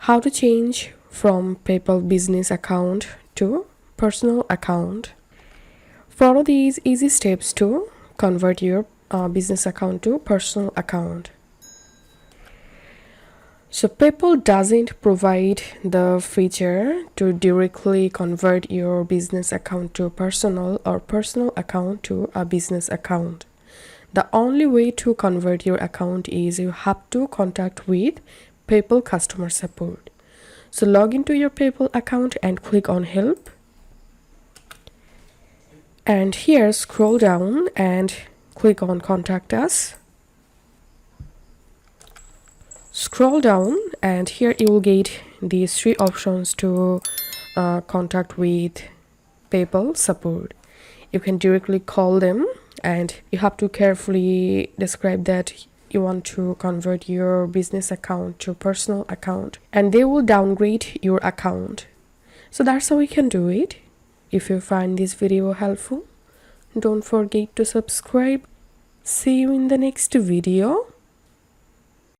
How to change from PayPal business account to personal account. Follow these easy steps to convert your business account to personal account. So PayPal doesn't provide the feature to directly convert your business account to personal or personal account to a business account. The only way to convert your account is you have to contact with PayPal customer support. So log into your PayPal account and click on help. And here scroll down and click on contact us. Scroll down and here you will get these three options to contact with PayPal support. You can directly call them and you have to carefully describe that you want to convert your business account to personal account and they will downgrade your account. So that's how we can do it. If you find this video helpful, don't forget to subscribe. See you in the next video.